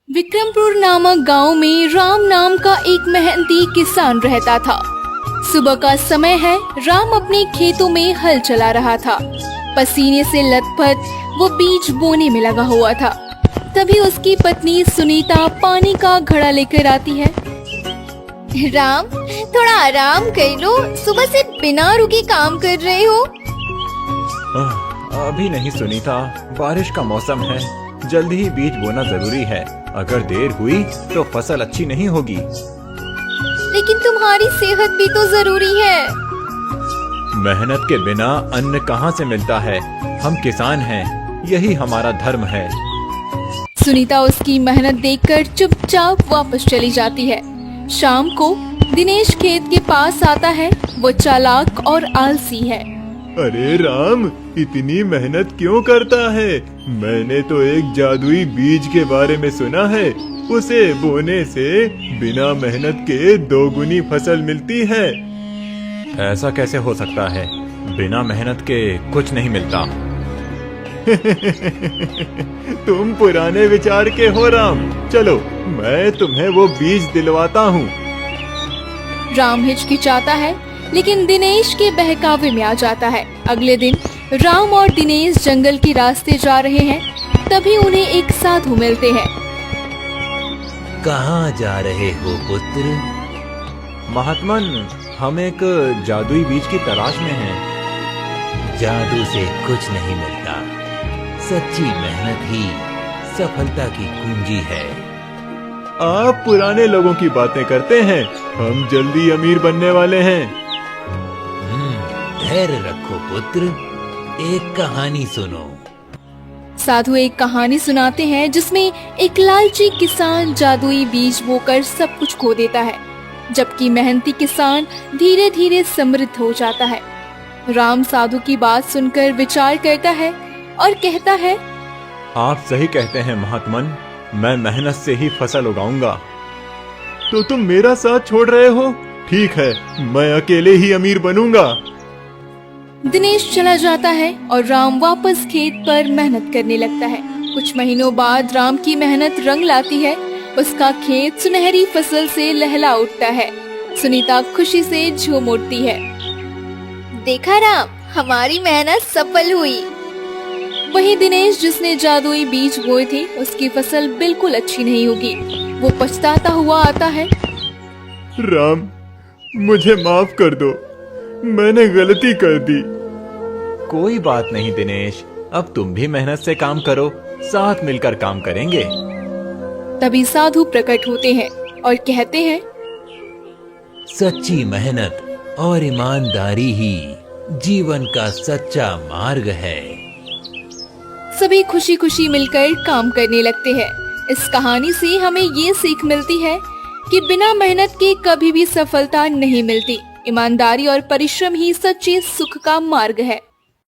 विक्रमपुर नामक गांव में राम नाम का एक मेहनती किसान रहता था। सुबह का समय है, राम अपने खेतों में हल चला रहा था। पसीने से लथपथ वो बीज बोने में लगा हुआ था। तभी उसकी पत्नी सुनीता पानी का घड़ा लेकर आती है। राम, थोड़ा आराम कर लो, सुबह से बिना रुके काम कर रहे हो। अभी नहीं सुनीता, बारिश का मौसम है, जल्दी ही बीज बोना जरूरी है। अगर देर हुई तो फसल अच्छी नहीं होगी। लेकिन तुम्हारी सेहत भी तो जरूरी है। मेहनत के बिना अन्न कहाँ से मिलता है? हम किसान हैं, यही हमारा धर्म है। सुनीता उसकी मेहनत देखकर चुपचाप वापस चली जाती है। शाम को दिनेश खेत के पास आता है। वो चालाक और आलसी है। अरे राम, इतनी मेहनत क्यों करता है? मैंने तो एक जादुई बीज के बारे में सुना है। उसे बोने से बिना मेहनत के दोगुनी फसल मिलती है। ऐसा कैसे हो सकता है? बिना मेहनत के कुछ नहीं मिलता। तुम पुराने विचार के हो राम। चलो, मैं तुम्हें वो बीज दिलवाता हूँ। राम हिचकिचाता है, लेकिन दिनेश के बहकावे में आ जाता है। अगले दिन राम और दिनेश जंगल के रास्ते जा रहे हैं। तभी उन्हें एक साधु मिलते हैं। कहाँ जा रहे हो पुत्र? महात्मन, हम एक जादुई बीज की तलाश में हैं। जादू से कुछ नहीं मिलता, सच्ची मेहनत ही सफलता की कुंजी है। आप पुराने लोगों की बातें करते हैं, हम जल्दी अमीर बनने वाले हैं। धैर्य रखो पुत्र, एक कहानी सुनो। साधु एक कहानी सुनाते हैं जिसमें एक लालची किसान जादुई बीज बोकर सब कुछ खो देता है, जबकि मेहनती किसान धीरे धीरे समृद्ध हो जाता है। राम साधु की बात सुनकर विचार करता है और कहता है, आप सही कहते हैं महात्मन, मैं मेहनत से ही फसल उगाऊंगा। तो तुम मेरा साथ छोड़ रहे हो? ठीक है, मैं अकेले ही अमीर बनूंगा। दिनेश चला जाता है और राम वापस खेत पर मेहनत करने लगता है। कुछ महीनों बाद राम की मेहनत रंग लाती है। उसका खेत सुनहरी फसल से लहला उठता है। सुनीता खुशी से झूम उठती है। देखा राम, हमारी मेहनत सफल हुई। वही दिनेश जिसने जादुई बीज बोए थे, उसकी फसल बिल्कुल अच्छी नहीं होगी। वो पछताता हुआ आता है। राम, मुझे माफ कर दो, मैंने गलती कर दी। कोई बात नहीं दिनेश, अब तुम भी मेहनत से काम करो, साथ मिलकर काम करेंगे। तभी साधु प्रकट होते हैं और कहते हैं, सच्ची मेहनत और ईमानदारी ही जीवन का सच्चा मार्ग है। सभी खुशी खुशी मिलकर काम करने लगते हैं। इस कहानी से हमें ये सीख मिलती है कि बिना मेहनत के कभी भी सफलता नहीं मिलती। ईमानदारी और परिश्रम ही सच्चे सुख का मार्ग है।